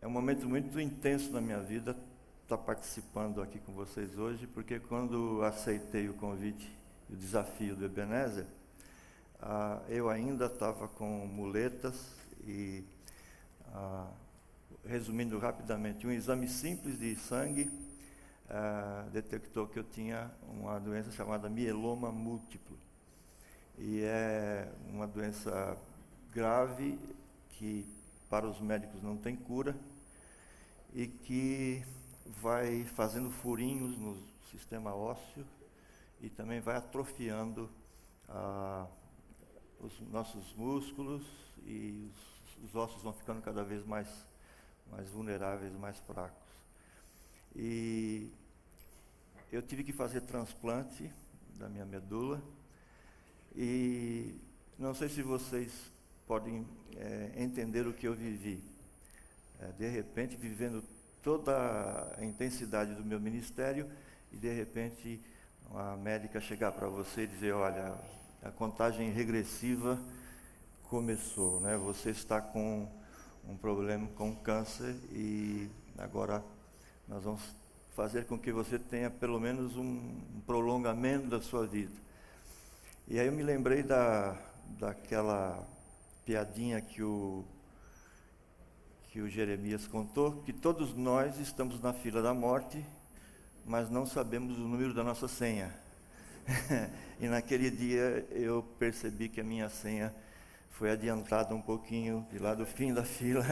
um momento muito intenso na minha vida estar participando aqui com vocês hoje, porque quando aceitei o convite e o desafio do Ebenezer, eu ainda estava com muletas e, resumindo rapidamente, um exame simples de sangue detectou que eu tinha uma doença chamada mieloma múltiplo. E é uma doença grave que para os médicos não tem cura e que vai fazendo furinhos no sistema ósseo e também vai atrofiando os nossos músculos, e os ossos vão ficando cada vez mais vulneráveis, mais fracos. E eu tive que fazer transplante da minha medula, e não sei se vocês podem entender o que eu vivi. De repente, vivendo toda a intensidade do meu ministério, e de repente a médica chegar para você e dizer: olha, a contagem regressiva começou, né? Você está com um problema com câncer e agora nós vamos fazer com que você tenha pelo menos um prolongamento da sua vida. E aí eu me lembrei daquela piadinha que o Jeremias contou, que todos nós estamos na fila da morte, mas não sabemos o número da nossa senha. E naquele dia eu percebi que a minha senha foi adiantada um pouquinho, de lá do fim da fila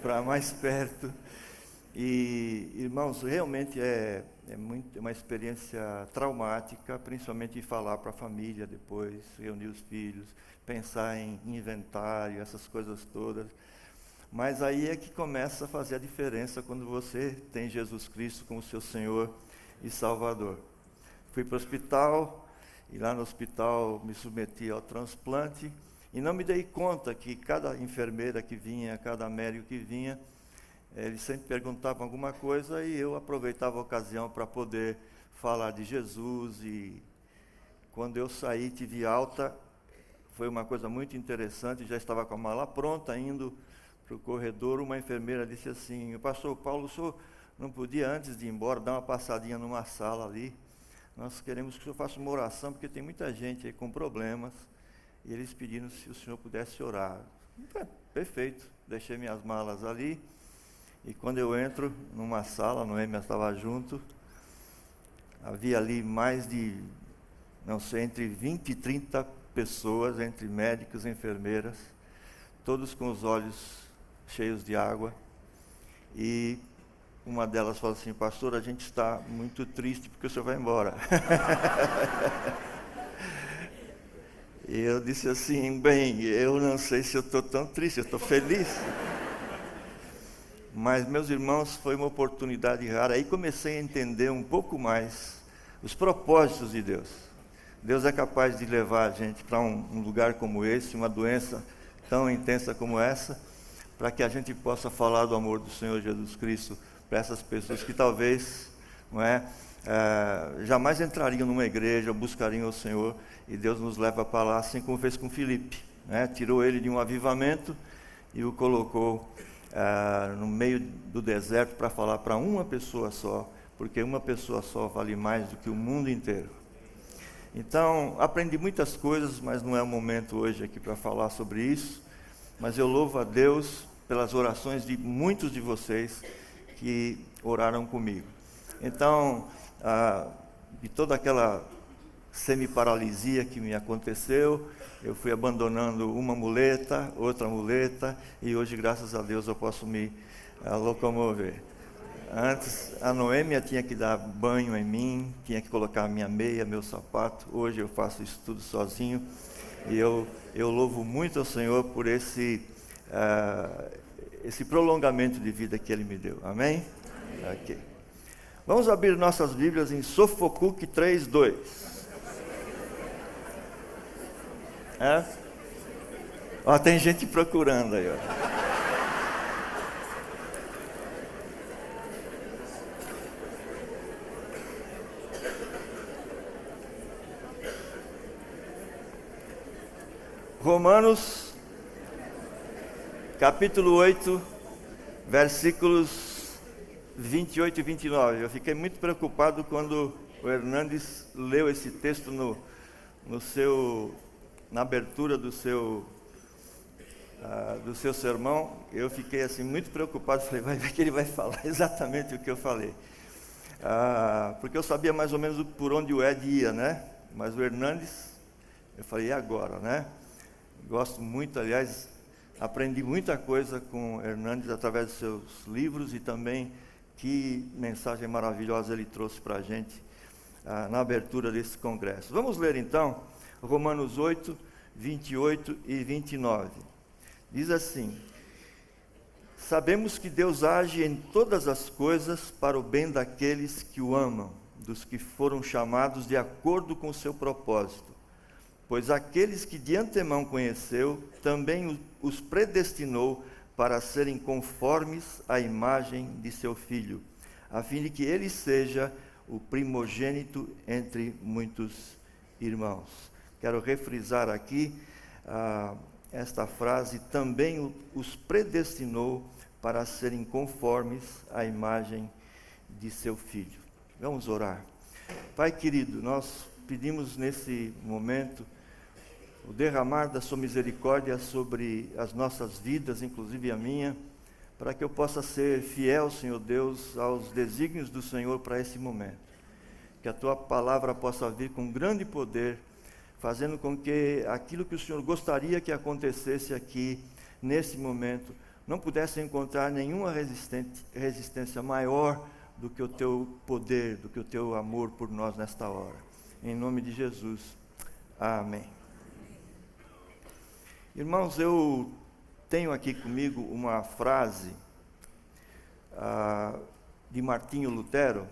para mais perto. E, irmãos, realmente é uma experiência traumática, principalmente falar para a família depois, reunir os filhos, pensar em inventário, essas coisas todas. Mas aí é que começa a fazer a diferença quando você tem Jesus Cristo como seu Senhor e Salvador. Fui para o hospital, e lá no hospital me submeti ao transplante, e não me dei conta que cada enfermeira que vinha, cada médico que vinha, eles sempre perguntavam alguma coisa e eu aproveitava a ocasião para poder falar de Jesus. E quando eu saí, tive alta, foi uma coisa muito interessante, já estava com a mala pronta, indo para o corredor, uma enfermeira disse assim: o pastor Paulo, o senhor não podia, antes de ir embora, dar uma passadinha numa sala ali? Nós queremos que o senhor faça uma oração, porque tem muita gente aí com problemas, e eles pediram se o senhor pudesse orar. Perfeito, deixei minhas malas ali, e quando eu entro numa sala, Noêmia estava junto, havia ali mais de, não sei, entre 20 e 30 pessoas, entre médicos e enfermeiras, todos com os olhos cheios de água, e uma delas falou assim: pastor, a gente está muito triste porque o senhor vai embora. E eu disse assim: bem, eu não sei se eu estou tão triste, eu estou feliz. Mas, meus irmãos, foi uma oportunidade rara. Aí comecei a entender um pouco mais os propósitos de Deus. Deus é capaz de levar a gente para um lugar como esse, uma doença tão intensa como essa, para que a gente possa falar do amor do Senhor Jesus Cristo para essas pessoas que talvez jamais entrariam numa igreja, buscariam o Senhor, e Deus nos leva para lá, assim como fez com Filipe, tirou ele de um avivamento e o colocou no meio do deserto para falar para uma pessoa só, porque uma pessoa só vale mais do que o mundo inteiro. Então, aprendi muitas coisas, mas não é o momento hoje aqui para falar sobre isso, mas eu louvo a Deus pelas orações de muitos de vocês que oraram comigo. Então, de toda aquela semi-paralisia que me aconteceu, eu fui abandonando uma muleta, outra muleta, e hoje, graças a Deus, eu posso me locomover. Antes, a Noêmia tinha que dar banho em mim, tinha que colocar a minha meia, meu sapato. Hoje eu faço isso tudo sozinho, e eu louvo muito ao Senhor por esse prolongamento de vida que Ele me deu. Amém? Ok. Vamos abrir nossas Bíblias em Sofocuque 3:2. Tem gente procurando aí, ó. Romanos, capítulo 8, versículos 28 e 29. Eu fiquei muito preocupado quando o Hernandes leu esse texto na abertura do seu sermão. Eu fiquei assim muito preocupado, falei, vai ver que ele vai falar exatamente o que eu falei. Porque eu sabia mais ou menos por onde o Ed ia, né? Mas o Hernandes, eu falei, e agora, né? Gosto muito, aliás, aprendi muita coisa com o Hernandes através dos seus livros e também que mensagem maravilhosa ele trouxe para a gente na abertura desse congresso. Vamos ler então Romanos 8, 28 e 29. Diz assim: sabemos que Deus age em todas as coisas para o bem daqueles que o amam, dos que foram chamados de acordo com o seu propósito. Pois aqueles que de antemão conheceu, também os predestinou para serem conformes à imagem de seu Filho, a fim de que ele seja o primogênito entre muitos irmãos. Quero refrisar aqui esta frase: também os predestinou para serem conformes à imagem de seu Filho. Vamos orar. Pai querido, nós pedimos nesse momento o derramar da sua misericórdia sobre as nossas vidas, inclusive a minha, para que eu possa ser fiel, Senhor Deus, aos desígnios do Senhor para esse momento. Que a tua palavra possa vir com grande poder, fazendo com que aquilo que o Senhor gostaria que acontecesse aqui, nesse momento, não pudesse encontrar nenhuma resistência maior do que o teu poder, do que o teu amor por nós nesta hora. Em nome de Jesus. Amém. Irmãos, eu tenho aqui comigo uma frase de Martinho Lutero,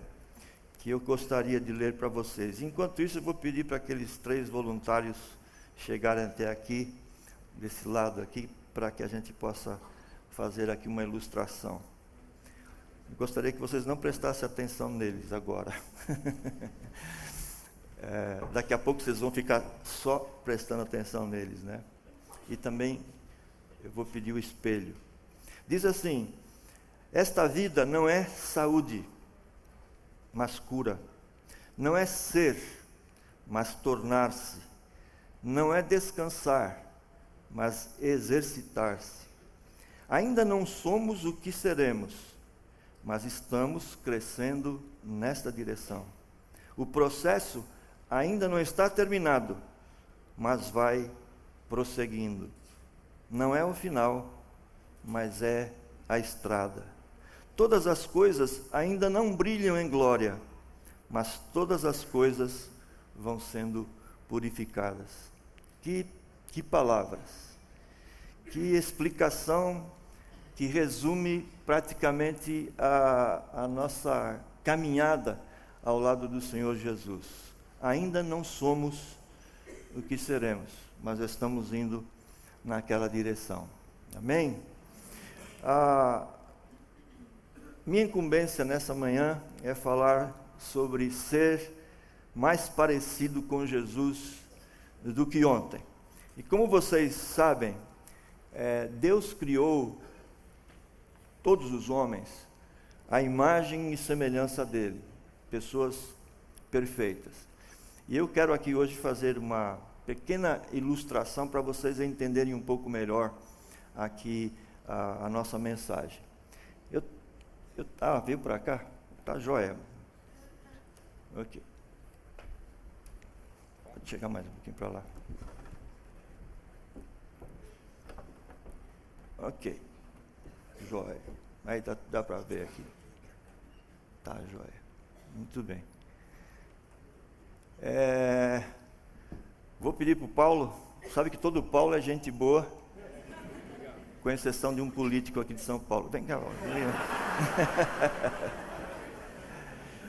que eu gostaria de ler para vocês. Enquanto isso, eu vou pedir para aqueles 3 voluntários chegarem até aqui, desse lado aqui, para que a gente possa fazer aqui uma ilustração. Eu gostaria que vocês não prestassem atenção neles agora. Daqui a pouco vocês vão ficar só prestando atenção neles, né? E também eu vou pedir o espelho. Diz assim: esta vida não é saúde, mas cura. Não é ser, mas tornar-se. Não é descansar, mas exercitar-se. Ainda não somos o que seremos, mas estamos crescendo nesta direção. O processo ainda não está terminado, mas vai prosseguindo. Não é o final, mas é a estrada. Todas as coisas ainda não brilham em glória, mas todas as coisas vão sendo purificadas. Que palavras, que explicação que resume praticamente a nossa caminhada ao lado do Senhor Jesus. Ainda não somos o que seremos, mas estamos indo naquela direção. Amém? Minha incumbência nessa manhã é falar sobre ser mais parecido com Jesus do que ontem. E como vocês sabem, Deus criou todos os homens à imagem e semelhança dele, pessoas perfeitas. E eu quero aqui hoje fazer uma pequena ilustração para vocês entenderem um pouco melhor aqui a nossa mensagem. Veio para cá? Tá joia. Ok. Pode chegar mais um pouquinho para lá. Ok. Joia. Aí dá para ver aqui. Tá joia. Muito bem. Vou pedir para o Paulo. Sabe que todo Paulo é gente boa, com exceção de um político aqui de São Paulo. Vem cá, Paulo.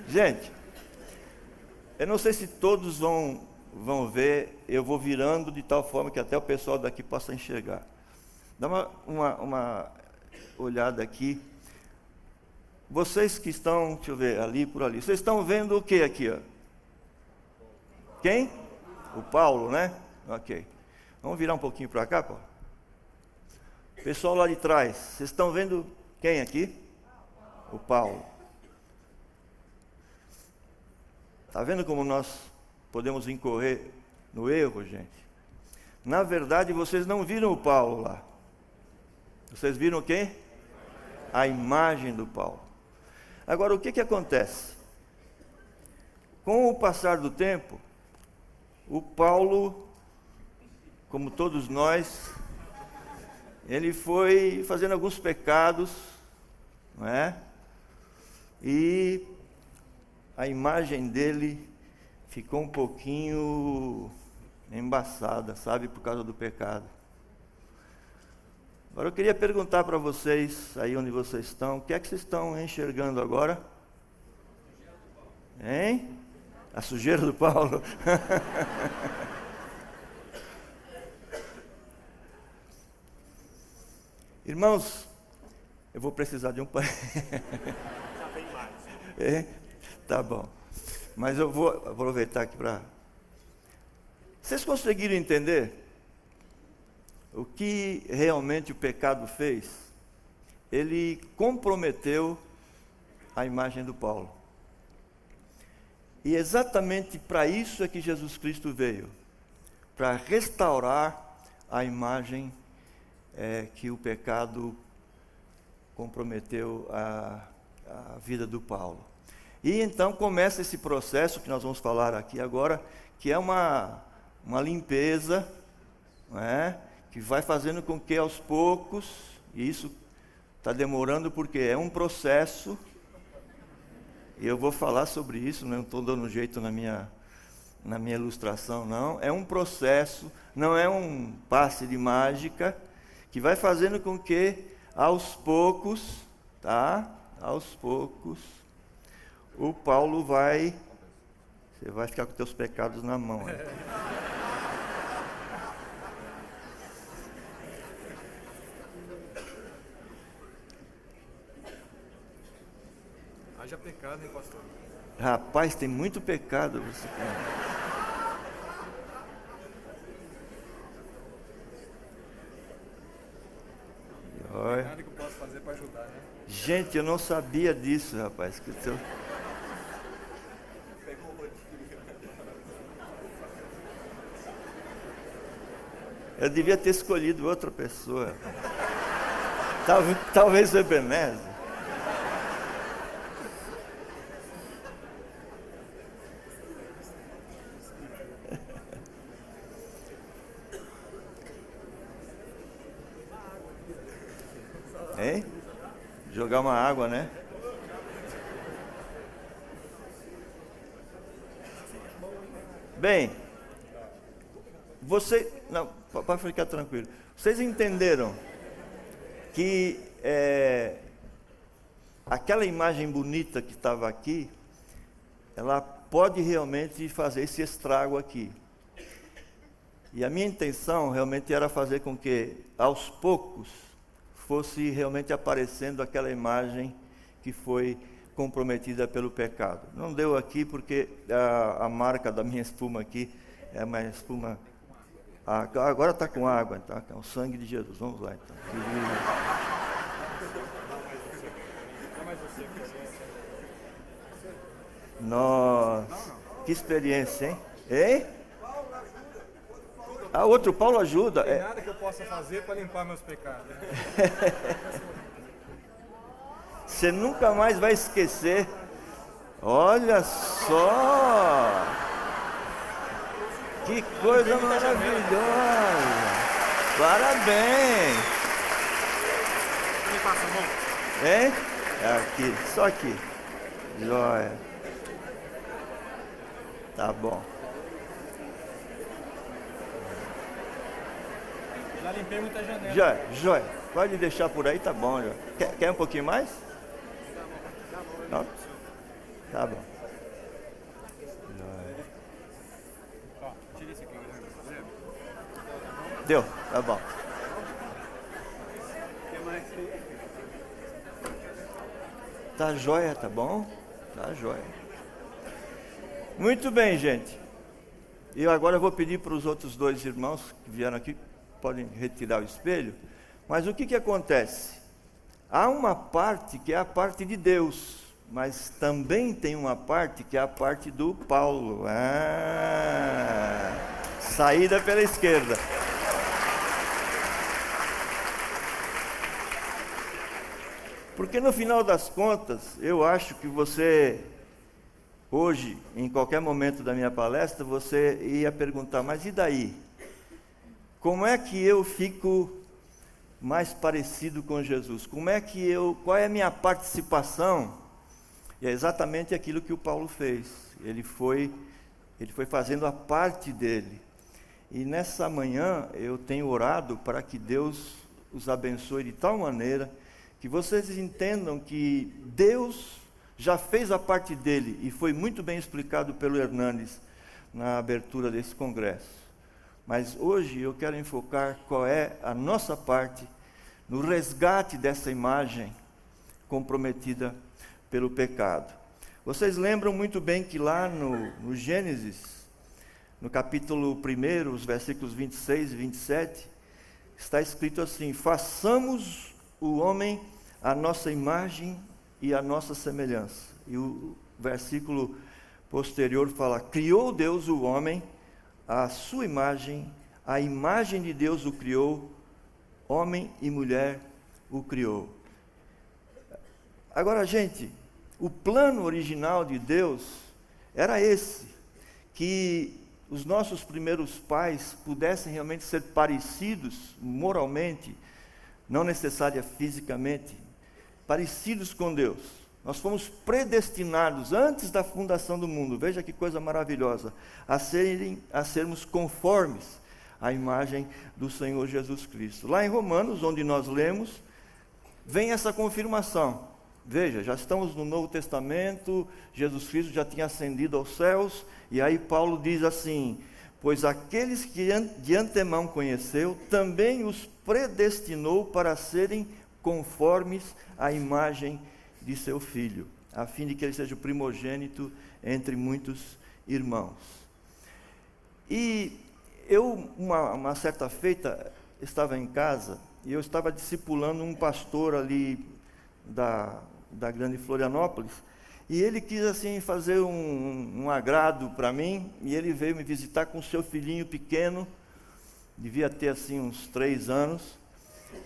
Gente, eu não sei se todos vão ver, eu vou virando de tal forma que até o pessoal daqui possa enxergar. Dá uma olhada aqui. Vocês que estão, deixa eu ver, ali por ali, vocês estão vendo o que aqui, ó? Quem? O Paulo, né? Ok. Vamos virar um pouquinho para cá, Paulo? Pessoal lá de trás, vocês estão vendo Quem aqui? O Paulo. Está vendo como nós podemos incorrer no erro, gente? Na verdade, vocês não viram o Paulo lá. Vocês viram quem? A imagem do Paulo. Agora, o que acontece? Com o passar do tempo, o Paulo, como todos nós, ele foi fazendo alguns pecados, não é? E a imagem dele ficou um pouquinho embaçada, sabe, por causa do pecado. Agora eu queria perguntar para vocês, aí onde vocês estão, o que é que vocês estão enxergando agora? Hein? A sujeira do Paulo? Irmãos, eu vou precisar de um pai. É? Tá bom. Mas eu vou aproveitar aqui para... Vocês conseguiram entender o que realmente o pecado fez? Ele comprometeu a imagem do Paulo. E exatamente para isso é que Jesus Cristo veio, para restaurar a imagem que o pecado comprometeu a vida do Paulo. E então começa esse processo que nós vamos falar aqui agora, que é uma limpeza, não é? Que vai fazendo com que aos poucos, e isso está demorando porque é um processo, e eu vou falar sobre isso, não estou dando jeito na minha ilustração, não. É um processo, não é um passe de mágica, que vai fazendo com que aos poucos, tá? Aos poucos, o Paulo você vai ficar com teus pecados na mão. Haja pecado, hein, pastor? Rapaz, tem muito pecado. Nada que eu posso fazer para ajudar, né? Gente, eu não sabia disso, rapaz. Eu devia ter escolhido outra pessoa. Talvez o Ebenezer. Hein? Jogar uma água, né? Bem, não, pode ficar tranquilo. Vocês entenderam que aquela imagem bonita que estava aqui, ela pode realmente fazer esse estrago aqui. E a minha intenção realmente era fazer com que, aos poucos, fosse realmente aparecendo aquela imagem que foi comprometida pelo pecado. Não deu aqui porque a marca da minha espuma aqui é uma espuma... agora está com água, tá? É o sangue de Jesus. Vamos lá então. Nossa, que experiência, hein? Hein? Outro Paulo ajuda. Não tem nada que eu possa fazer para limpar meus pecados. Você nunca mais vai esquecer. Olha só! Que coisa maravilhosa! Parabéns! Me passa a mão. Hein? Aqui, só aqui. Joia. Tá bom. Já limpei muita janela. Joia. Pode deixar por aí, tá bom. Quer um pouquinho mais? Não? Tá bom. Ó, tira esse aqui. Deu, tá bom. Tá joia, tá bom? Tá joia. Muito bem, gente. E agora eu vou pedir para os outros dois irmãos que vieram aqui, podem retirar o espelho. Mas o que acontece? há uma parte que é a parte de Deus, mas também tem uma parte que é a parte do Paulo. Saída pela esquerda. Porque no final das contas, eu acho que você, hoje, em qualquer momento da minha palestra, você ia perguntar, mas e daí? Como é que eu fico mais parecido com Jesus? Qual é a minha participação? E é exatamente aquilo que o Paulo fez. Ele foi fazendo a parte dele. E nessa manhã eu tenho orado para que Deus os abençoe de tal maneira que vocês entendam que Deus já fez a parte dele, e foi muito bem explicado pelo Hernandes na abertura desse congresso. Mas hoje eu quero enfocar qual é a nossa parte no resgate dessa imagem comprometida pelo pecado. Vocês lembram muito bem que lá no Gênesis, no capítulo 1, os versículos 26 e 27, está escrito assim: façamos o homem a nossa imagem e a nossa semelhança. E o versículo posterior fala: criou Deus o homem à sua imagem, a imagem de Deus o criou, homem e mulher o criou. Agora, gente, o plano original de Deus era esse, que os nossos primeiros pais pudessem realmente ser parecidos moralmente, não necessária fisicamente, parecidos com Deus. Nós fomos predestinados antes da fundação do mundo, veja que coisa maravilhosa, a sermos conformes à imagem do Senhor Jesus Cristo. Lá em Romanos, onde nós lemos, vem essa confirmação. Veja, já estamos no Novo Testamento, Jesus Cristo já tinha ascendido aos céus, e aí Paulo diz assim: pois aqueles que de antemão conheceu, também os predestinou para serem conformes à imagem de seu Filho, a fim de que ele seja o primogênito entre muitos irmãos. E eu, uma certa feita, estava em casa, e eu estava discipulando um pastor ali da Grande Florianópolis, e ele quis assim fazer um agrado para mim, e ele veio me visitar com o seu filhinho pequeno, devia ter assim uns 3 anos,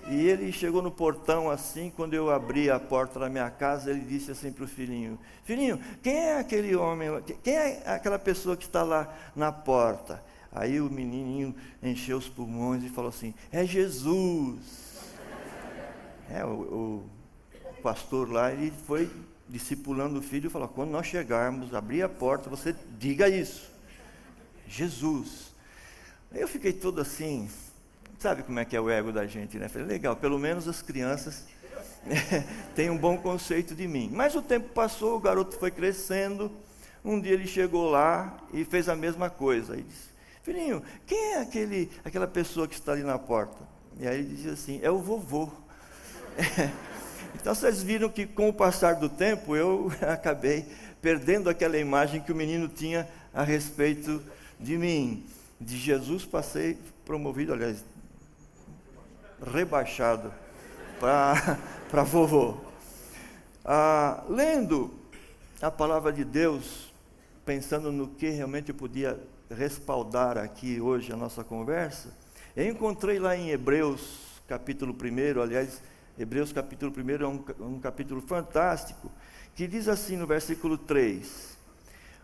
e ele chegou no portão assim, quando eu abri a porta da minha casa, ele disse assim para o filhinho: filhinho, quem é aquele homem, quem é aquela pessoa que está lá na porta? Aí o menininho encheu os pulmões e falou assim: é Jesus. O pastor lá, ele foi discipulando o filho e falou: quando nós chegarmos, abrir a porta, você diga isso, Jesus. Aí eu fiquei todo assim, sabe como é que é o ego da gente, né? Falei: legal, pelo menos as crianças têm um bom conceito de mim. Mas o tempo passou, o garoto foi crescendo, um dia ele chegou lá e fez a mesma coisa, e disse: filhinho, quem é aquela pessoa que está ali na porta? E aí ele dizia assim: é o vovô. Então vocês viram que com o passar do tempo eu acabei perdendo aquela imagem que o menino tinha a respeito de mim. De Jesus passei promovido, aliás, rebaixado para vovô. Lendo a palavra de Deus, pensando no que realmente eu podia respaldar aqui hoje a nossa conversa, eu encontrei lá em Hebreus capítulo 1, aliás, Hebreus capítulo 1 é um capítulo fantástico, que diz assim no versículo 3: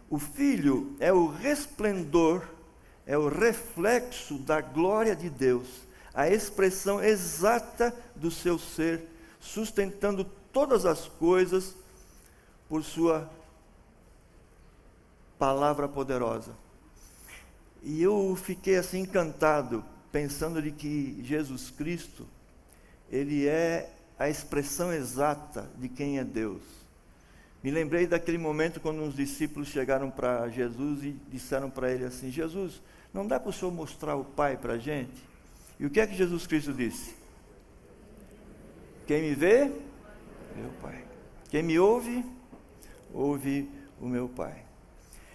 o Filho é o resplendor, é o reflexo da glória de Deus, a expressão exata do seu ser, sustentando todas as coisas por sua palavra poderosa. E eu fiquei assim encantado, pensando de que Jesus Cristo, ele é a expressão exata de quem é Deus. Me lembrei daquele momento quando uns discípulos chegaram para Jesus e disseram para ele assim: Jesus, não dá para o Senhor mostrar o Pai para a gente? E o que é que Jesus Cristo disse? Quem me vê, vê o Pai. Quem me ouve, ouve o meu Pai.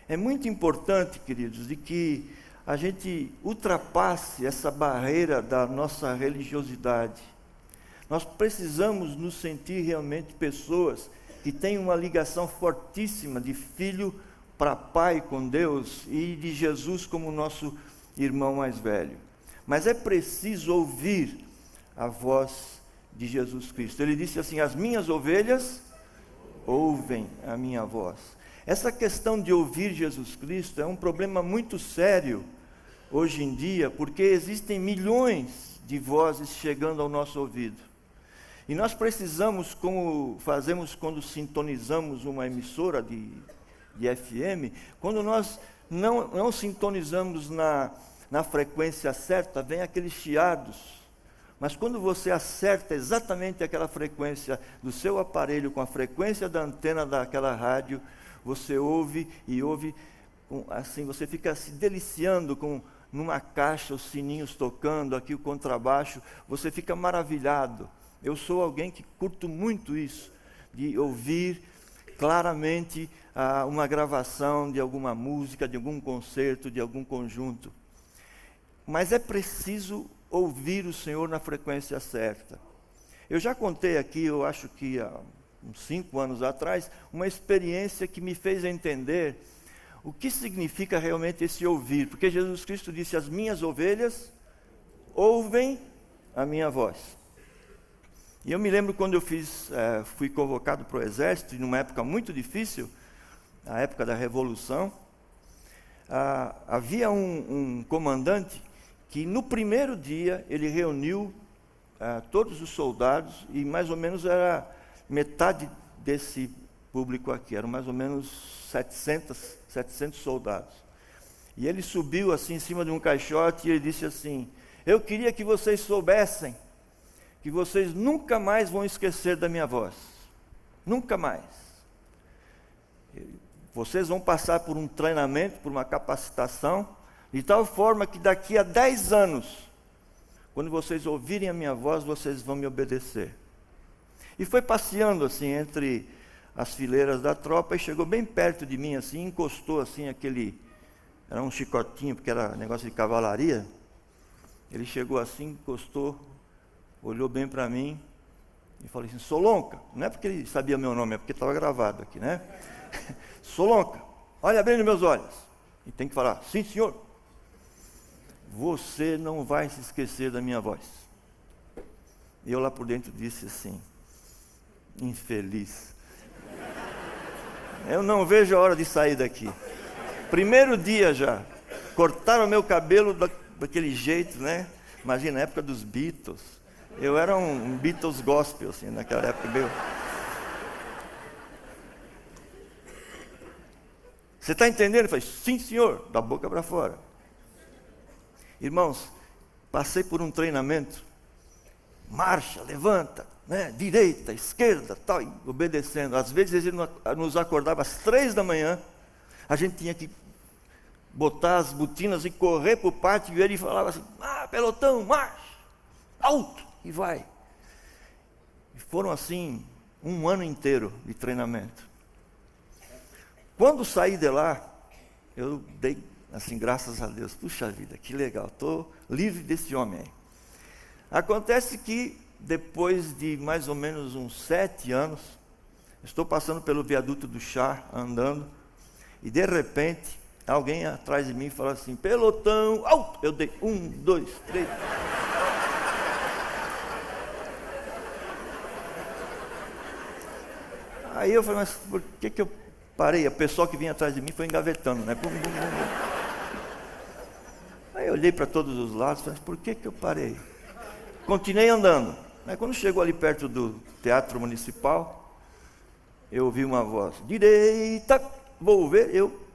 É muito importante, queridos, de que a gente ultrapasse essa barreira da nossa religiosidade. Nós precisamos nos sentir realmente pessoas que têm uma ligação fortíssima de filho para pai com Deus e de Jesus como nosso irmão mais velho. Mas é preciso ouvir a voz de Jesus Cristo. Ele disse assim: as minhas ovelhas ouvem a minha voz. Essa questão de ouvir Jesus Cristo é um problema muito sério hoje em dia, porque existem milhões de vozes chegando ao nosso ouvido. E nós precisamos, como fazemos quando sintonizamos uma emissora de FM, quando nós não sintonizamos na frequência certa, vem aqueles chiados. Mas quando você acerta exatamente aquela frequência do seu aparelho com a frequência da antena daquela rádio, você ouve e ouve, assim, você fica se deliciando com numa caixa, os sininhos tocando, aqui o contrabaixo, você fica maravilhado. Eu sou alguém que curto muito isso, de ouvir claramente uma gravação de alguma música, de algum concerto, de algum conjunto. Mas é preciso ouvir o Senhor na frequência certa. Eu já contei aqui, eu acho que há uns 5 anos atrás, uma experiência que me fez entender o que significa realmente esse ouvir, porque Jesus Cristo disse: as minhas ovelhas ouvem a minha voz. E eu me lembro quando eu fui convocado para o exército, numa época muito difícil, a época da Revolução, havia um comandante que no primeiro dia ele reuniu todos os soldados, e mais ou menos era metade desse público aqui, eram mais ou menos 700 soldados. E ele subiu assim em cima de um caixote e ele disse assim: eu queria que vocês soubessem que vocês nunca mais vão esquecer da minha voz. Nunca mais. Vocês vão passar por um treinamento, por uma capacitação, de tal forma que daqui a 10 anos, quando vocês ouvirem a minha voz, vocês vão me obedecer. E foi passeando assim entre as fileiras da tropa e chegou bem perto de mim assim, encostou assim era um chicotinho, porque era negócio de cavalaria. Ele chegou assim, encostou, olhou bem para mim e falou assim: Solonca, não é porque ele sabia meu nome, é porque estava gravado aqui, né? Solonca, olha bem nos meus olhos. E tem que falar: sim, senhor. Você não vai se esquecer da minha voz. E eu lá por dentro disse assim: infeliz. Eu não vejo a hora de sair daqui. Primeiro dia já, cortaram meu cabelo daquele jeito, né? Imagina, a época dos Beatles. Eu era um Beatles gospel, assim, naquela época meu. Você está entendendo? Ele falou: sim, senhor, da boca para fora. Irmãos, passei por um treinamento, marcha, levanta, né, direita, esquerda, tal, e obedecendo. Às vezes ele nos acordava às 3 da manhã, a gente tinha que botar as botinas e correr para o pátio, e ele falava assim: pelotão, marcha, alto, e vai. E foram assim, 1 ano inteiro de treinamento. Quando saí de lá, eu dei assim, graças a Deus, puxa vida, que legal, estou livre desse homem aí. Acontece que depois de mais ou menos uns 7 anos, estou passando pelo viaduto do Chá, andando, e de repente, alguém atrás de mim falou assim: pelotão, alto! Eu dei 1, 2, 3. Aí eu falei: mas por que eu parei? O pessoal que vinha atrás de mim foi engavetando, né? Bum, bum, bum, bum. Aí eu olhei para todos os lados e falei: por que eu parei? Continuei andando. Aí quando chegou ali perto do Teatro Municipal, eu ouvi uma voz: direita, vou ver, eu.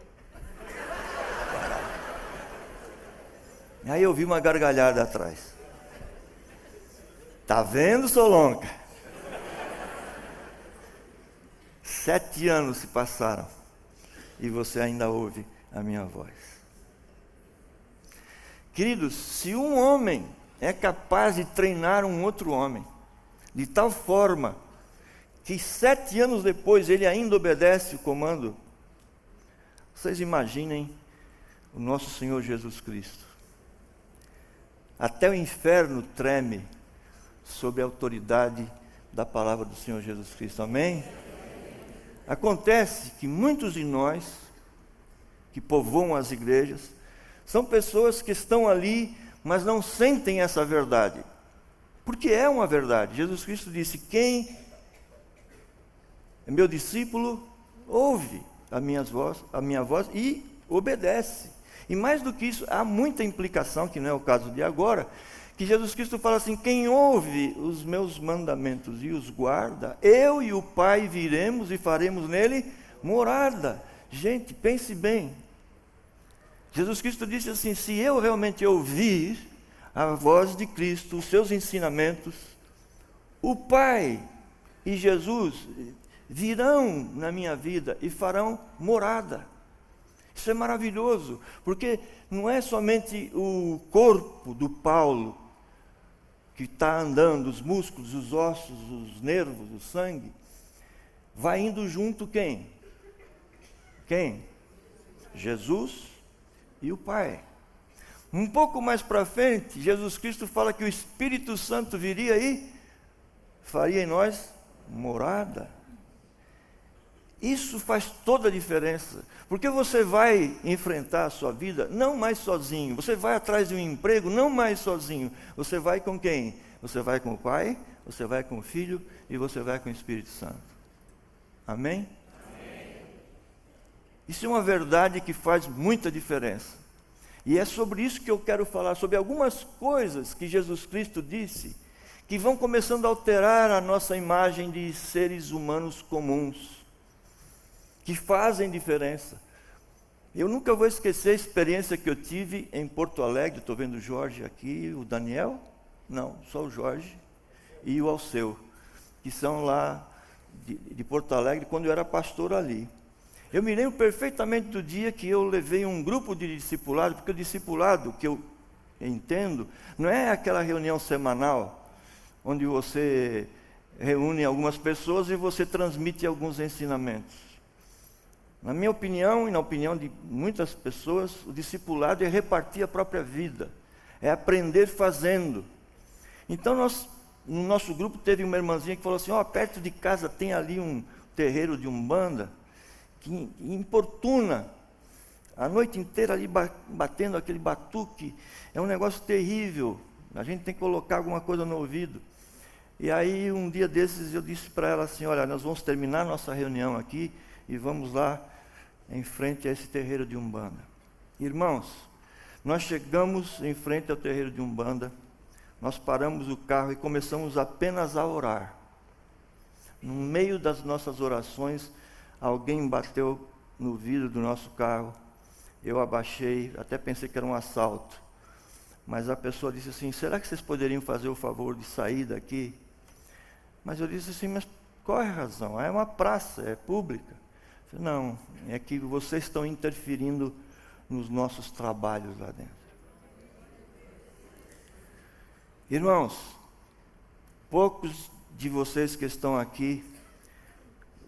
Aí eu ouvi uma gargalhada atrás. Tá vendo, Solonca? 7 anos se passaram e você ainda ouve a minha voz. Queridos, se um homem é capaz de treinar um outro homem, de tal forma que 7 anos depois ele ainda obedece o comando, vocês imaginem o nosso Senhor Jesus Cristo. Até o inferno treme sob a autoridade da palavra do Senhor Jesus Cristo. Amém? Acontece que muitos de nós, que povoam as igrejas, são pessoas que estão ali, mas não sentem essa verdade. Porque é uma verdade. Jesus Cristo disse: quem é meu discípulo, ouve a minha voz e obedece. E mais do que isso, há muita implicação, que não é o caso de agora, que Jesus Cristo fala assim: quem ouve os meus mandamentos e os guarda, eu e o Pai viremos e faremos nele morada. Gente, pense bem. Jesus Cristo disse assim: se eu realmente ouvir a voz de Cristo, os seus ensinamentos, o Pai e Jesus virão na minha vida e farão morada. Isso é maravilhoso, porque não é somente o corpo do Paulo que está andando, os músculos, os ossos, os nervos, o sangue. Vai indo junto quem? Quem? Jesus e o Pai. Um pouco mais para frente, Jesus Cristo fala que o Espírito Santo viria e faria em nós morada. Isso faz toda a diferença, porque você vai enfrentar a sua vida não mais sozinho, você vai atrás de um emprego não mais sozinho, você vai com quem? Você vai com o Pai, você vai com o Filho e você vai com o Espírito Santo. Amém? Amém. Isso é uma verdade que faz muita diferença, e é sobre isso que eu quero falar, sobre algumas coisas que Jesus Cristo disse, que vão começando a alterar a nossa imagem de seres humanos comuns, que fazem diferença. Eu nunca vou esquecer a experiência que eu tive em Porto Alegre. Estou vendo o Jorge aqui, o Daniel, não, só o Jorge e o Alceu, que são lá de Porto Alegre, quando eu era pastor ali. Eu me lembro perfeitamente do dia que eu levei um grupo de discipulado, porque o discipulado, que eu entendo, não é aquela reunião semanal, onde você reúne algumas pessoas e você transmite alguns ensinamentos. Na minha opinião e na opinião de muitas pessoas, o discipulado é repartir a própria vida, é aprender fazendo. Então no nosso grupo teve uma irmãzinha que falou assim: perto de casa tem ali um terreiro de umbanda, que importuna, a noite inteira ali batendo aquele batuque, é um negócio terrível, a gente tem que colocar alguma coisa no ouvido. E aí um dia desses eu disse para ela assim: olha, nós vamos terminar nossa reunião aqui e vamos lá em frente a esse terreiro de umbanda. Irmãos, nós chegamos em frente ao terreiro de umbanda, nós paramos o carro e começamos apenas a orar. No meio das nossas orações, alguém bateu no vidro do nosso carro, eu abaixei, até pensei que era um assalto, mas a pessoa disse assim: será que vocês poderiam fazer o favor de sair daqui? Mas eu disse assim: mas qual é a razão? É uma praça, é pública. Não, é que vocês estão interferindo nos nossos trabalhos lá dentro. Irmãos, poucos de vocês que estão aqui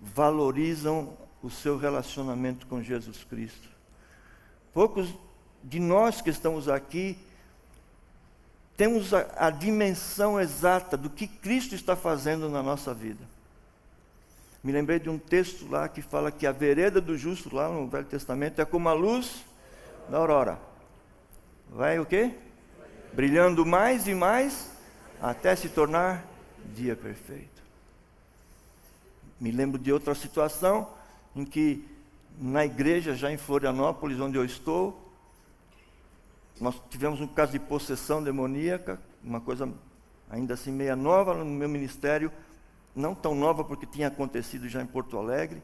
valorizam o seu relacionamento com Jesus Cristo. Poucos de nós que estamos aqui temos a dimensão exata do que Cristo está fazendo na nossa vida. Me lembrei de um texto lá que fala que a vereda do justo, lá no Velho Testamento, é como a luz da aurora. Vai o quê? Brilhando mais e mais, até se tornar dia perfeito. Me lembro de outra situação, em que na igreja, já em Florianópolis, onde eu estou, nós tivemos um caso de possessão demoníaca, uma coisa ainda assim meia nova no meu ministério, não tão nova porque tinha acontecido já em Porto Alegre,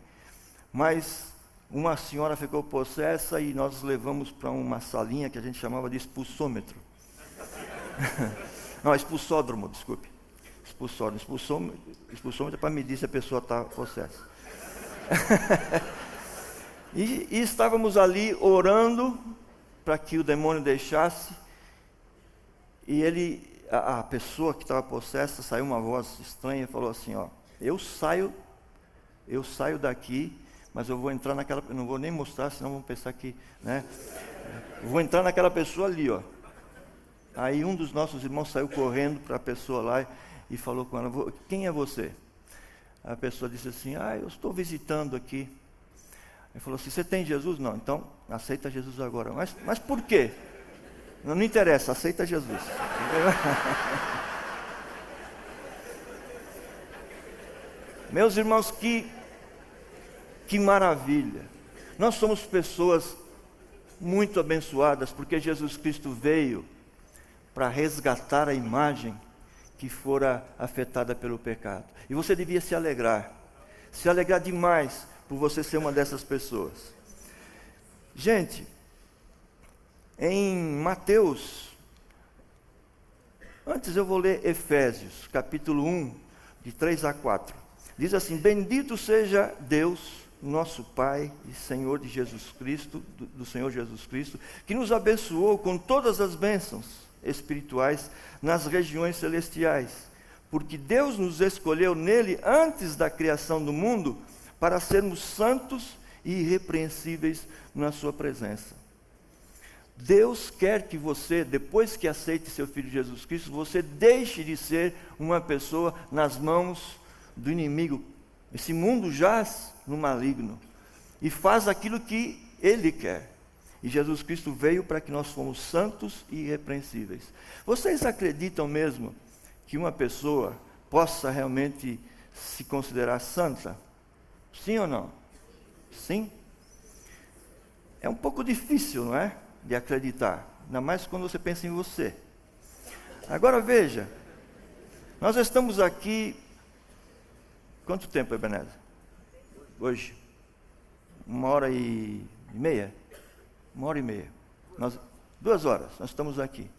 mas uma senhora ficou possessa e nós levamos para uma salinha que a gente chamava de expulsômetro. Não, expulsódromo, desculpe. Expulsômetro é para medir se a pessoa está possessa. E estávamos ali orando para que o demônio deixasse, e a pessoa que estava possessa, saiu uma voz estranha e falou assim: eu saio daqui, mas eu vou entrar naquela, eu não vou nem mostrar, senão vão pensar que, né? Eu vou entrar naquela pessoa ali, Aí um dos nossos irmãos saiu correndo para a pessoa lá, e falou com ela: quem é você? A pessoa disse assim: eu estou visitando aqui. Ele falou assim: você tem Jesus? Não, então aceita Jesus agora. Mas por quê? Não interessa, aceita Jesus. Meus irmãos, que maravilha. Nós somos pessoas muito abençoadas, porque Jesus Cristo veio para resgatar a imagem que fora afetada pelo pecado. E você devia se alegrar demais por você ser uma dessas pessoas. Gente, em Mateus, antes eu vou ler Efésios, capítulo 1, de 3 a 4. Diz assim: bendito seja Deus, nosso Pai e Senhor de Jesus Cristo, do Senhor Jesus Cristo, que nos abençoou com todas as bênçãos espirituais nas regiões celestiais, porque Deus nos escolheu nele antes da criação do mundo para sermos santos e irrepreensíveis na sua presença. Deus quer que você, depois que aceite seu Filho Jesus Cristo, você deixe de ser uma pessoa nas mãos do inimigo. Esse mundo jaz no maligno e faz aquilo que ele quer. E Jesus Cristo veio para que nós fomos santos e irrepreensíveis. Vocês acreditam mesmo que uma pessoa possa realmente se considerar santa? Sim ou não? Sim? É um pouco difícil, não é? De acreditar, ainda mais quando você pensa em você. Agora veja, nós estamos aqui, quanto tempo, Ebenezer? Hoje? 1h30? 1h30. 2 horas, nós estamos aqui.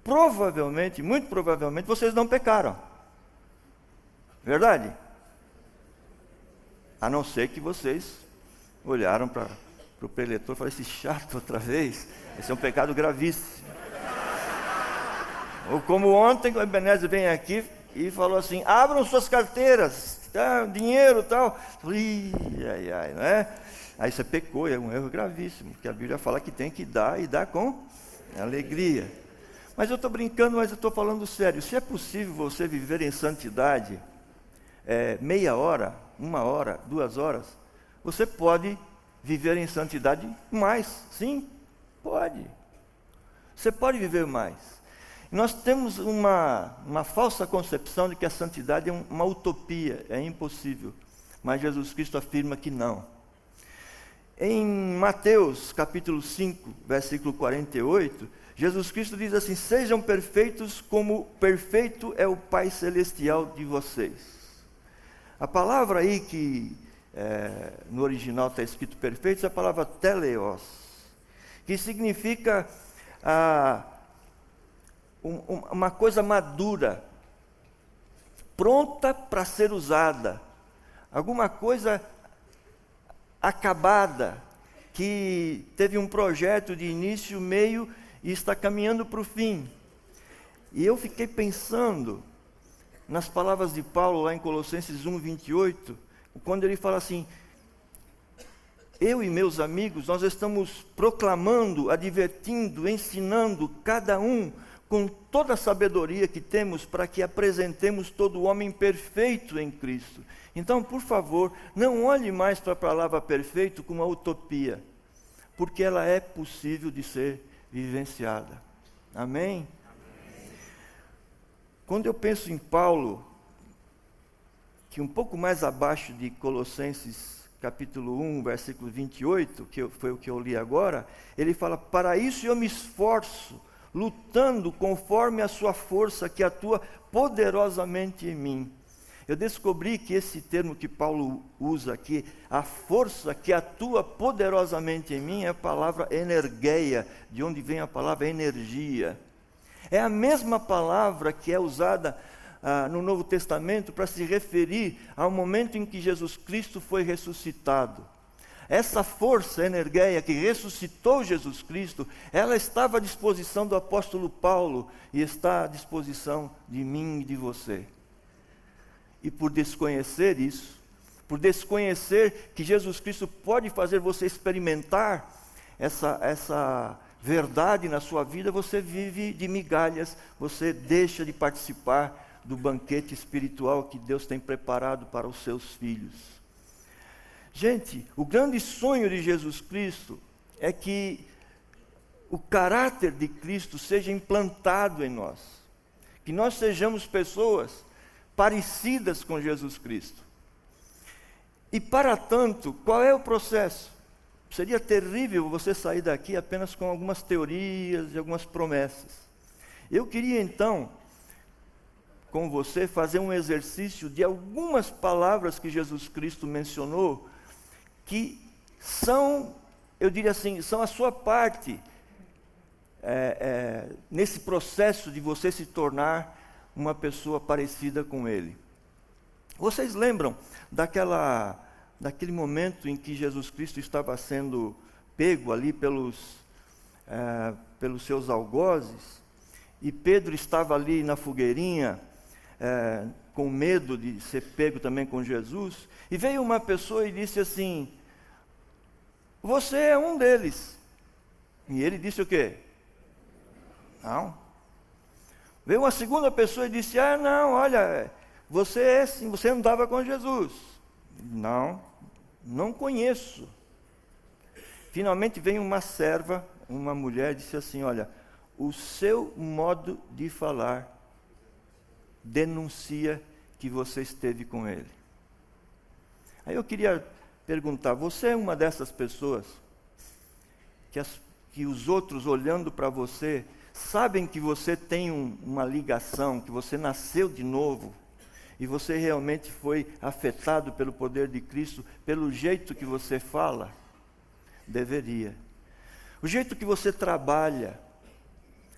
Provavelmente, muito provavelmente, vocês não pecaram. Verdade? A não ser que vocês olharam para o preletor e falaram: esse chato outra vez, esse é um pecado gravíssimo. Ou como ontem, o Ebenezer vem aqui e falou assim: abram suas carteiras, tá, dinheiro e tal. Ai, não é? Aí você pecou, é um erro gravíssimo, porque a Bíblia fala que tem que dar e dar com alegria. Mas eu estou brincando, mas eu estou falando sério. Se é possível você viver em santidade, meia hora, 1 hora, 2 horas, você pode viver em santidade mais. Sim, pode. Você pode viver mais. Nós temos uma falsa concepção de que a santidade é uma utopia, é impossível. Mas Jesus Cristo afirma que não. Em Mateus capítulo 5, versículo 48, Jesus Cristo diz assim: sejam perfeitos como perfeito é o Pai Celestial de vocês. A palavra aí que no original está escrito perfeito é a palavra teleos, que significa uma coisa madura, pronta para ser usada, alguma coisa acabada, que teve um projeto de início, meio e está caminhando para o fim. E eu fiquei pensando nas palavras de Paulo lá em Colossenses 1:28, quando ele fala assim: eu e meus amigos, nós estamos proclamando, advertindo, ensinando cada um com toda a sabedoria que temos, para que apresentemos todo o homem perfeito em Cristo. Então, por favor, não olhe mais para a palavra perfeito como uma utopia, porque ela é possível de ser vivenciada. Amém? Quando eu penso em Paulo, que um pouco mais abaixo de Colossenses capítulo 1, versículo 28, foi o que eu li agora, ele fala: para isso eu me esforço, lutando conforme a sua força que atua poderosamente em mim. Eu descobri que esse termo que Paulo usa aqui, a força que atua poderosamente em mim, é a palavra energeia, de onde vem a palavra energia. É a mesma palavra que é usada no Novo Testamento para se referir ao momento em que Jesus Cristo foi ressuscitado. Essa força energeia que ressuscitou Jesus Cristo, ela estava à disposição do apóstolo Paulo e está à disposição de mim e de você. E por desconhecer isso, por desconhecer que Jesus Cristo pode fazer você experimentar essa verdade na sua vida, você vive de migalhas, você deixa de participar do banquete espiritual que Deus tem preparado para os seus filhos. Gente, o grande sonho de Jesus Cristo é que o caráter de Cristo seja implantado em nós, que nós sejamos pessoas parecidas com Jesus Cristo. E para tanto, qual é o processo? Seria terrível você sair daqui apenas com algumas teorias e algumas promessas. Eu queria então, com você, fazer um exercício de algumas palavras que Jesus Cristo mencionou, que são, eu diria assim, são a sua parte nesse processo de você se tornar uma pessoa parecida com Ele. Vocês lembram daquele momento em que Jesus Cristo estava sendo pego ali pelos seus algozes, e Pedro estava ali na fogueirinha, com medo de ser pego também com Jesus, e veio uma pessoa e disse assim: você é um deles. E ele disse o quê? Não. Veio uma segunda pessoa e disse: não, olha, você é assim, você andava com Jesus. Não, não conheço. Finalmente veio uma serva, uma mulher, e disse assim: olha, o seu modo de falar denuncia que você esteve com ele. Aí eu queria perguntar: você é uma dessas pessoas que os outros, olhando para você, sabem que você tem uma ligação, que você nasceu de novo, e você realmente foi afetado pelo poder de Cristo, pelo jeito que você fala? Deveria. O jeito que você trabalha,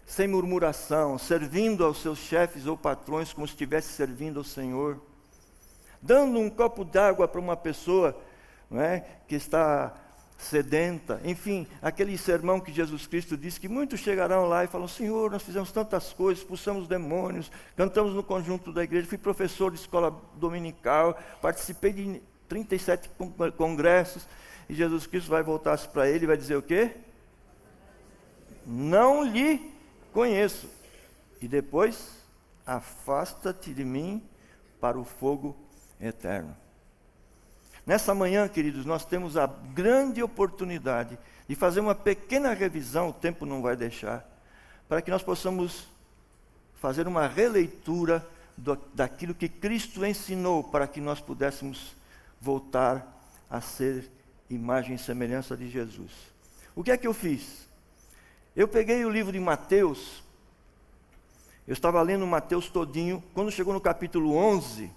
sem murmuração, servindo aos seus chefes ou patrões como se estivesse servindo ao Senhor, dando um copo d'água para uma pessoa, não é, que está sedenta. Enfim, aquele sermão que Jesus Cristo disse que muitos chegarão lá e falam: Senhor, nós fizemos tantas coisas, expulsamos demônios, cantamos no conjunto da igreja, fui professor de escola dominical, participei de 37 congressos. E Jesus Cristo vai voltar para ele e vai dizer o quê? Não lhe conheço. E depois, afasta-te de mim para o fogo eterno. Nessa manhã, queridos, nós temos a grande oportunidade de fazer uma pequena revisão, o tempo não vai deixar, para que nós possamos fazer uma releitura daquilo que Cristo ensinou, para que nós pudéssemos voltar a ser imagem e semelhança de Jesus. O que é que eu fiz? Eu peguei o livro de Mateus, eu estava lendo Mateus todinho, quando chegou no capítulo 11,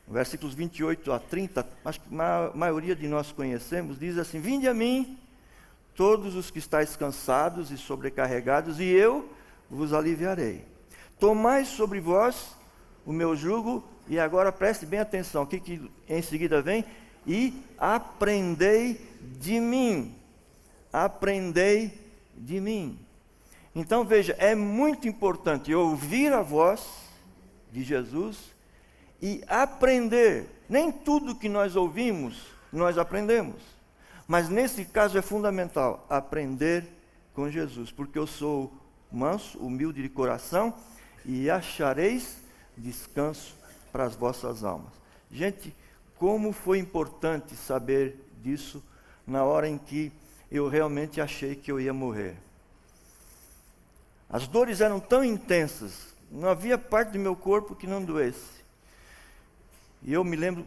versículos 28 a 30, acho que a maioria de nós conhecemos, diz assim: vinde a mim, todos os que estáis cansados e sobrecarregados, e eu vos aliviarei. Tomai sobre vós o meu jugo, e agora preste bem atenção, o que em seguida vem? E aprendei de mim. Aprendei de mim. Então veja, é muito importante ouvir a voz de Jesus e aprender. Nem tudo que nós ouvimos, nós aprendemos. Mas nesse caso é fundamental aprender com Jesus, porque eu sou manso, humilde de coração, e achareis descanso para as vossas almas. Gente, como foi importante saber disso na hora em que eu realmente achei que eu ia morrer. As dores eram tão intensas, não havia parte do meu corpo que não doesse. E eu me lembro,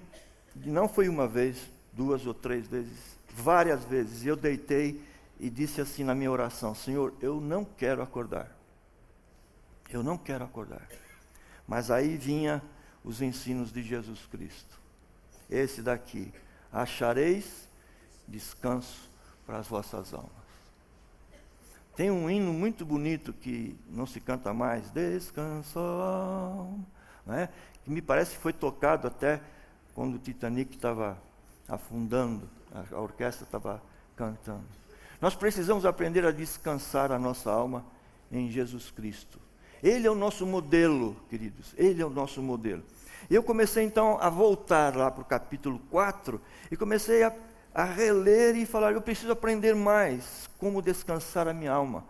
não foi uma vez, 2 ou 3 vezes, várias vezes, eu deitei e disse assim na minha oração: Senhor, eu não quero acordar. Eu não quero acordar. Mas aí vinha os ensinos de Jesus Cristo. Esse daqui: achareis descanso para as vossas almas. Tem um hino muito bonito que não se canta mais: descansa, alma, né? Que me parece que foi tocado até quando o Titanic estava afundando, a orquestra estava cantando. Nós precisamos aprender a descansar a nossa alma em Jesus Cristo. Ele é o nosso modelo, queridos, Ele é o nosso modelo. Eu comecei então a voltar lá para o capítulo 4 e comecei a reler e falar: eu preciso aprender mais como descansar a minha alma.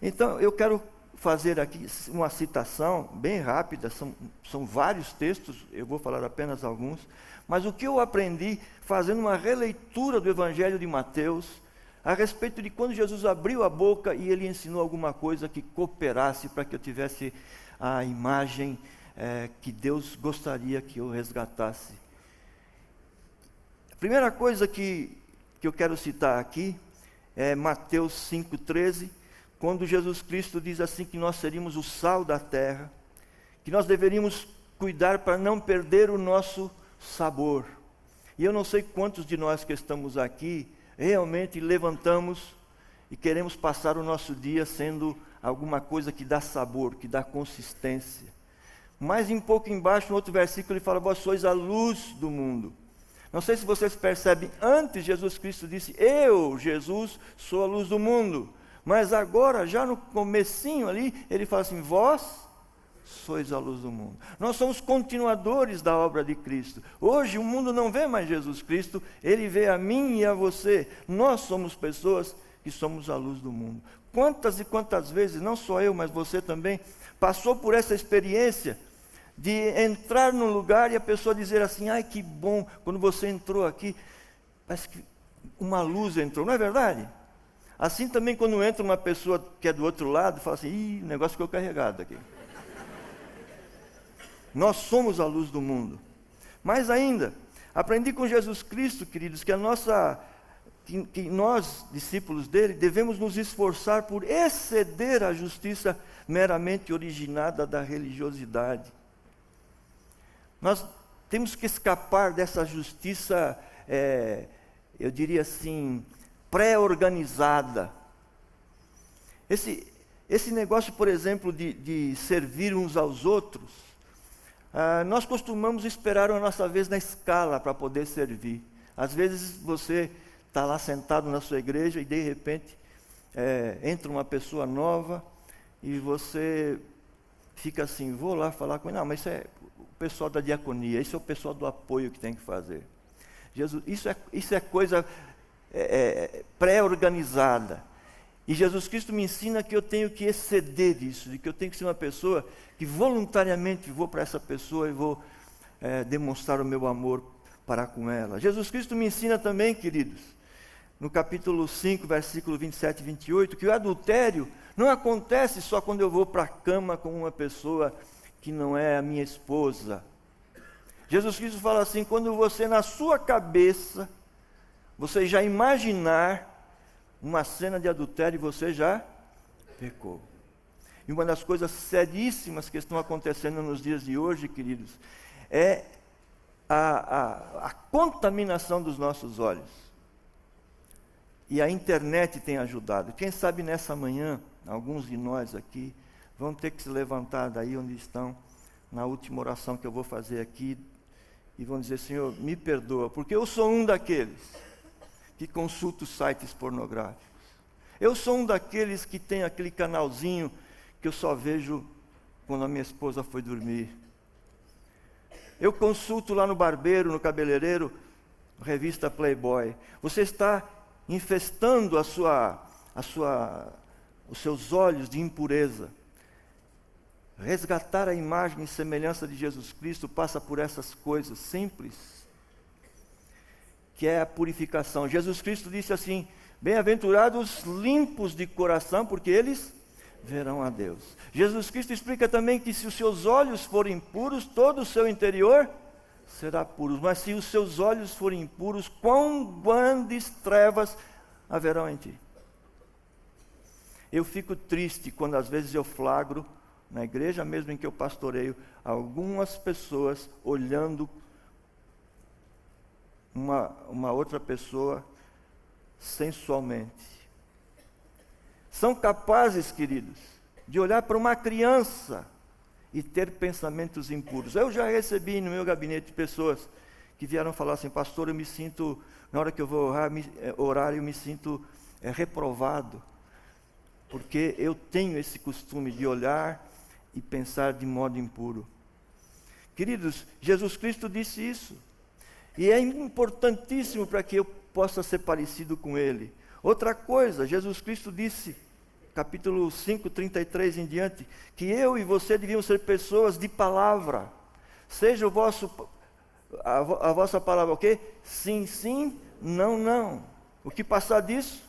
Então eu quero fazer aqui uma citação bem rápida, são vários textos, eu vou falar apenas alguns, mas o que eu aprendi fazendo uma releitura do Evangelho de Mateus, a respeito de quando Jesus abriu a boca e ele ensinou alguma coisa que cooperasse para que eu tivesse a imagem que Deus gostaria que eu resgatasse. A primeira coisa que eu quero citar aqui é Mateus 5,13, quando Jesus Cristo diz assim que nós seríamos o sal da terra, que nós deveríamos cuidar para não perder o nosso sabor. E eu não sei quantos de nós que estamos aqui realmente levantamos e queremos passar o nosso dia sendo alguma coisa que dá sabor, que dá consistência. Mas um pouco embaixo, no outro versículo, ele fala: vós sois a luz do mundo. Não sei se vocês percebem, antes Jesus Cristo disse: eu, Jesus, sou a luz do mundo. Mas agora, já no comecinho ali, ele fala assim: vós sois a luz do mundo. Nós somos continuadores da obra de Cristo. Hoje o mundo não vê mais Jesus Cristo, ele vê a mim e a você. Nós somos pessoas que somos a luz do mundo. Quantas e quantas vezes, não só eu, mas você também, passou por essa experiência de entrar num lugar e a pessoa dizer assim: ai, que bom, quando você entrou aqui, parece que uma luz entrou, não é verdade? Assim também quando entra uma pessoa que é do outro lado, fala assim: ih, o negócio ficou carregado aqui. Nós somos a luz do mundo. Mais ainda, aprendi com Jesus Cristo, queridos, que que nós, discípulos dele, devemos nos esforçar por exceder a justiça meramente originada da religiosidade. Nós temos que escapar dessa justiça, eu diria assim, pré-organizada. Esse negócio, por exemplo, de servir uns aos outros, nós costumamos esperar a nossa vez na escala para poder servir. Às vezes você está lá sentado na sua igreja e de repente entra uma pessoa nova e você fica assim: vou lá falar com ele. Não, mas isso é o pessoal da diaconia, isso é o pessoal do apoio que tem que fazer. Jesus, isso é coisa pré-organizada. E Jesus Cristo me ensina que eu tenho que exceder isso, de que eu tenho que ser uma pessoa que voluntariamente vou para essa pessoa e vou demonstrar o meu amor para com ela. Jesus Cristo me ensina também, queridos, no capítulo 5, versículo 27 e 28, que o adultério não acontece só quando eu vou para a cama com uma pessoa que não é a minha esposa. Jesus Cristo fala assim: quando você, na sua cabeça, você já imaginar uma cena de adultério, você já pecou. E uma das coisas seríssimas que estão acontecendo nos dias de hoje, queridos, é a contaminação dos nossos olhos. E a internet tem ajudado. Quem sabe nessa manhã, alguns de nós aqui vão ter que se levantar daí onde estão, na última oração que eu vou fazer aqui, e vão dizer: Senhor, me perdoa, porque eu sou um daqueles que consulta os sites pornográficos. Eu sou um daqueles que tem aquele canalzinho que eu só vejo quando a minha esposa foi dormir. Eu consulto lá no barbeiro, no cabeleireiro, revista Playboy. Você está infestando os seus olhos de impureza. Resgatar a imagem e semelhança de Jesus Cristo passa por essas coisas simples, que é a purificação. Jesus Cristo disse assim: bem-aventurados limpos de coração, porque eles verão a Deus. Jesus Cristo explica também que se os seus olhos forem puros, todo o seu interior será puro. Mas se os seus olhos forem impuros, quão grandes trevas haverão em ti. Eu fico triste quando às vezes eu flagro, na igreja mesmo em que eu pastoreio, algumas pessoas olhando uma outra pessoa sensualmente. São capazes, queridos, de olhar para uma criança e ter pensamentos impuros. Eu já recebi no meu gabinete pessoas que vieram falar assim: pastor, eu me sinto, na hora que eu vou orar, eu me sinto reprovado, porque eu tenho esse costume de olhar e pensar de modo impuro. Queridos, Jesus Cristo disse isso, e é importantíssimo para que eu possa ser parecido com Ele. Outra coisa, Jesus Cristo disse capítulo 5, 33 em diante, que eu e você devíamos ser pessoas de palavra. Seja a vossa palavra o quê? Sim, sim, não, não. O que passar disso?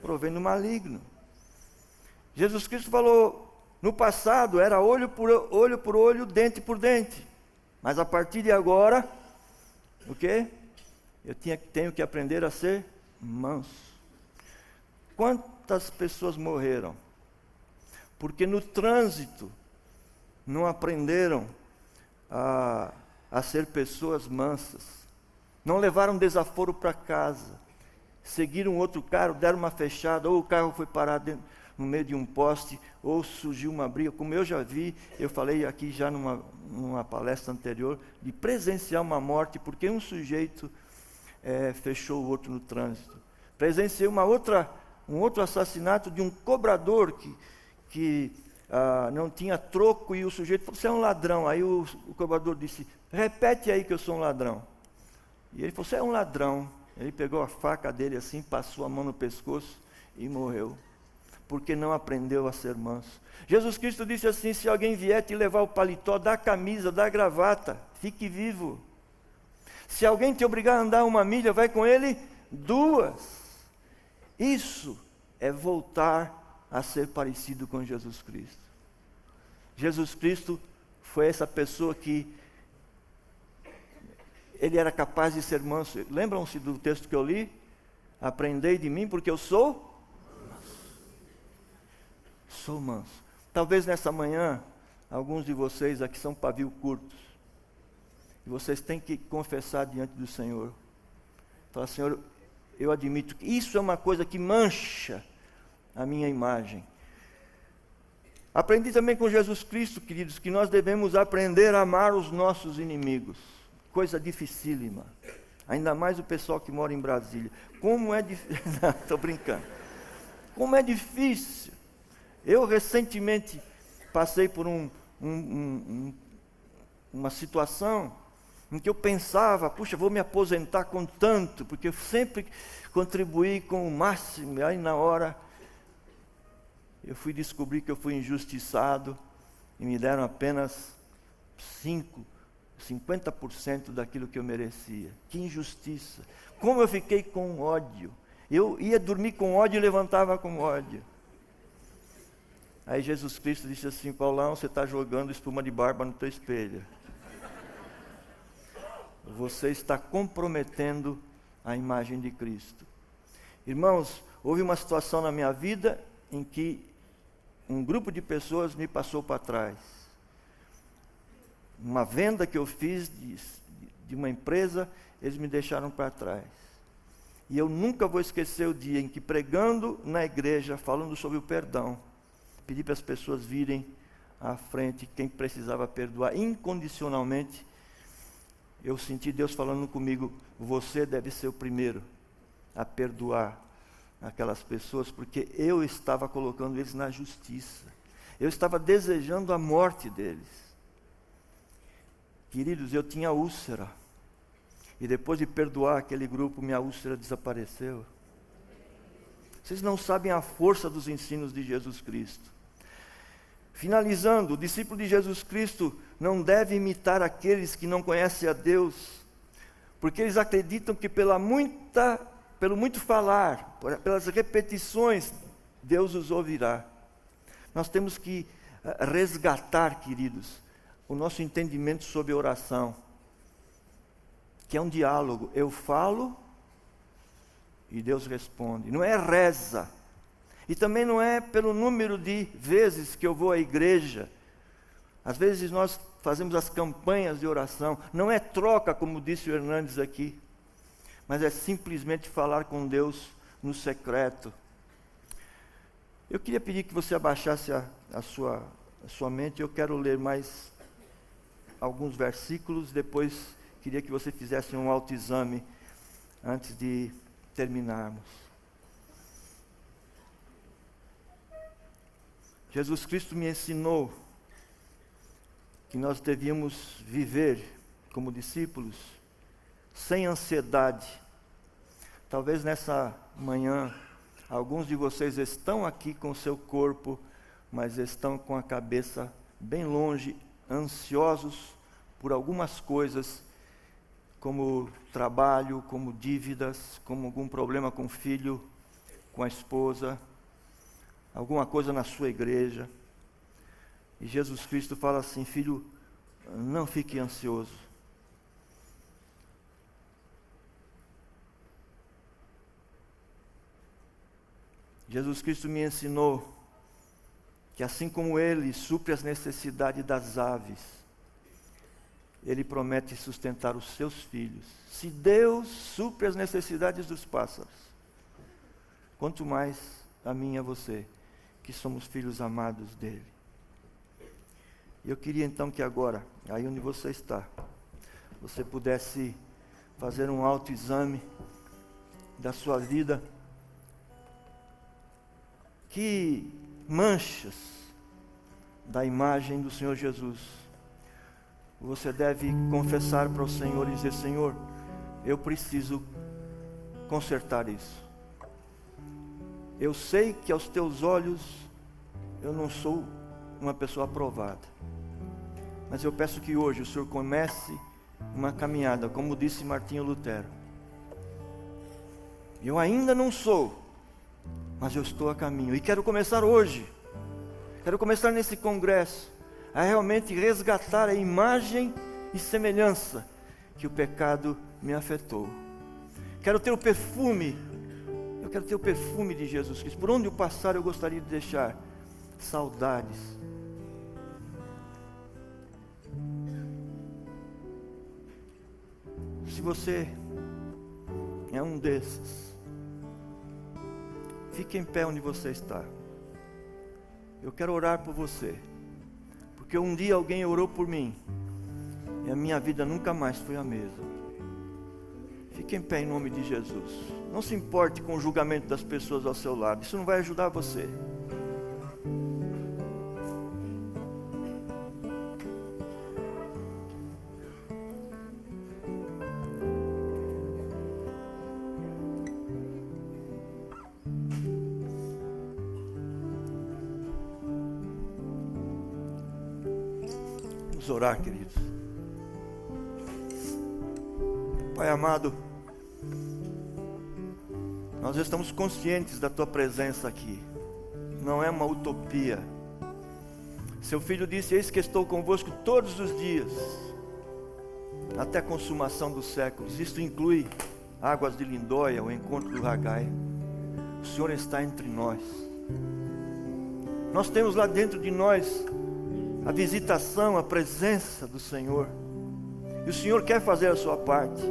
Provém do maligno. Jesus Cristo falou, no passado era olho por olho, dente por dente. Mas a partir de agora, o quê? Eu tenho que aprender a ser manso. Quantas pessoas morreram? Porque no trânsito não aprenderam a ser pessoas mansas. Não levaram desaforo para casa. Seguiram outro carro, deram uma fechada, ou o carro foi parar no meio de um poste, ou surgiu uma briga, como eu já vi, eu falei aqui já numa palestra anterior, de presenciar uma morte, porque um sujeito fechou o outro no trânsito. Presenciei um outro assassinato de um cobrador que não tinha troco, e o sujeito falou, você é um ladrão. Aí o cobrador disse, repete aí que eu sou um ladrão. E ele falou, você é um ladrão. Ele pegou a faca dele assim, passou a mão no pescoço e morreu. Porque não aprendeu a ser manso. Jesus Cristo disse assim, se alguém vier te levar o paletó, dá a camisa, dá a gravata, fique vivo. Se alguém te obrigar a andar 1 milha, vai com ele 2. Isso é voltar a ser parecido com Jesus Cristo. Jesus Cristo foi essa pessoa que ele era capaz de ser manso. Lembram-se do texto que eu li? Aprendei de mim porque eu sou manso. Sou manso. Talvez nessa manhã, alguns de vocês aqui são pavio curtos. E vocês têm que confessar diante do Senhor. Falar, Senhor, eu admito que isso é uma coisa que mancha a minha imagem. Aprendi também com Jesus Cristo, queridos, que nós devemos aprender a amar os nossos inimigos. Coisa dificílima. Ainda mais o pessoal que mora em Brasília. Como é difícil. Estou brincando. Como é difícil. Eu recentemente passei por uma situação em que eu pensava, puxa, vou me aposentar com tanto, porque eu sempre contribuí com o máximo. E aí na hora eu fui descobrir que eu fui injustiçado e me deram apenas 50% daquilo que eu merecia. Que injustiça. Como eu fiquei com ódio. Eu ia dormir com ódio e levantava com ódio. Aí Jesus Cristo disse assim, Paulão, você está jogando espuma de barba no teu espelho. Você está comprometendo a imagem de Cristo. Irmãos, houve uma situação na minha vida em que um grupo de pessoas me passou para trás. Uma venda que eu fiz de uma empresa, eles me deixaram para trás. E eu nunca vou esquecer o dia em que, pregando na igreja, falando sobre o perdão, pedi para as pessoas virem à frente, quem precisava perdoar incondicionalmente. Eu senti Deus falando comigo, você deve ser o primeiro a perdoar aquelas pessoas, porque eu estava colocando eles na justiça. Eu estava desejando a morte deles. Queridos, eu tinha úlcera. E depois de perdoar aquele grupo, minha úlcera desapareceu. Vocês não sabem a força dos ensinos de Jesus Cristo. Finalizando, o discípulo de Jesus Cristo não deve imitar aqueles que não conhecem a Deus, porque eles acreditam que pelo muito falar, pelas repetições, Deus os ouvirá. Nós temos que resgatar, queridos, o nosso entendimento sobre oração, que é um diálogo. Eu falo e Deus responde. Não é reza. E também não é pelo número de vezes que eu vou à igreja. Às vezes nós fazemos as campanhas de oração. Não é troca, como disse o Hernandes aqui. Mas é simplesmente falar com Deus no secreto. Eu queria pedir que você abaixasse a sua mente. Eu quero ler mais alguns versículos. Depois queria que você fizesse um autoexame antes de terminarmos. Jesus Cristo me ensinou que nós devíamos viver como discípulos sem ansiedade. Talvez nessa manhã Alguns de vocês estão aqui com o seu corpo, mas estão com a cabeça bem longe, ansiosos por algumas coisas, como trabalho, como dívidas, como algum problema com o filho, com a esposa, alguma coisa na sua igreja. E Jesus Cristo fala assim: filho, não fique ansioso. Jesus Cristo me ensinou que assim como Ele supre as necessidades das aves, Ele promete sustentar os seus filhos. Se Deus supre as necessidades dos pássaros, quanto mais a mim e a você, que somos filhos amados dEle. Eu queria então que agora, aí onde você está, você pudesse fazer um autoexame da sua vida. Que manchas da imagem do Senhor Jesus você deve confessar para o Senhor e dizer: Senhor, eu preciso consertar isso. Eu sei que aos teus olhos eu não sou uma pessoa aprovada, mas eu peço que hoje o Senhor comece uma caminhada, como disse Martinho Lutero. Eu ainda não sou, mas eu estou a caminho, e quero começar hoje, quero começar nesse congresso, a realmente resgatar a imagem e semelhança que o pecado me afetou. Quero ter o perfume, eu quero ter o perfume de Jesus Cristo. Por onde eu passar, eu gostaria de deixar saudades. Se você é um desses, fique em pé onde você está. Eu quero orar por você, porque um dia alguém orou por mim e a minha vida nunca mais foi a mesma. Fique em pé em nome de Jesus. Não se importe com o julgamento das pessoas ao seu lado, isso não vai ajudar você. Orar, queridos. Pai amado, nós estamos conscientes da tua presença aqui, não é uma utopia. Seu filho disse: eis que estou convosco todos os dias, até a consumação dos séculos. Isto inclui Águas de Lindóia, o encontro do Haggai. O Senhor está entre nós. Nós temos lá dentro de nós a visitação, a presença do Senhor, e o Senhor quer fazer a sua parte.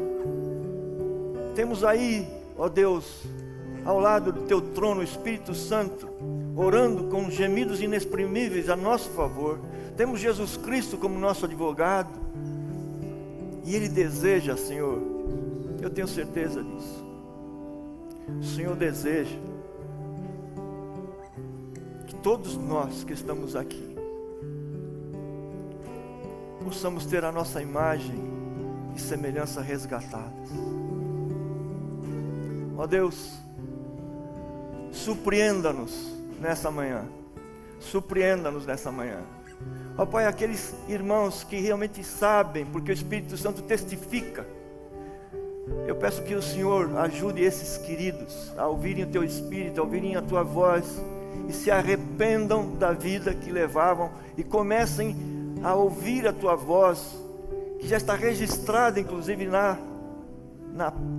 Temos aí, ó Deus, ao lado do teu trono, o Espírito Santo, orando com gemidos inexprimíveis a nosso favor. Temos Jesus Cristo como nosso advogado, e Ele deseja, Senhor, eu tenho certeza disso, o Senhor deseja que todos nós que estamos aqui possamos ter a nossa imagem e semelhança resgatadas. Ó Deus, surpreenda-nos nessa manhã. Surpreenda-nos nessa manhã. Ó Pai, aqueles irmãos que realmente sabem, porque o Espírito Santo testifica, eu peço que o Senhor ajude esses queridos a ouvirem o Teu Espírito, a ouvirem a Tua voz, e se arrependam da vida que levavam, e comecem a ouvir a Tua voz, que já está registrada inclusive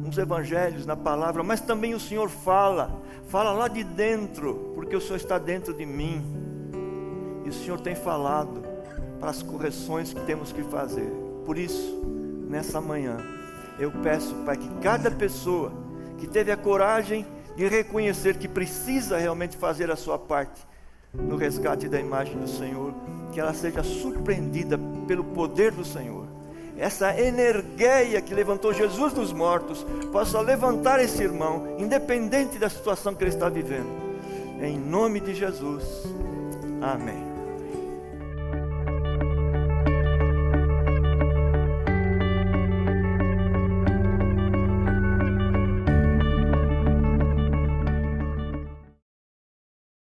nos evangelhos, na palavra, mas também o Senhor fala lá de dentro, porque o Senhor está dentro de mim, e o Senhor tem falado para as correções que temos que fazer. Por isso, nessa manhã, eu peço, Pai, que cada pessoa que teve a coragem de reconhecer que precisa realmente fazer a sua parte no resgate da imagem do Senhor, que ela seja surpreendida pelo poder do Senhor. Essa energia que levantou Jesus dos mortos possa levantar esse irmão, independente da situação que ele está vivendo. Em nome de Jesus. Amém.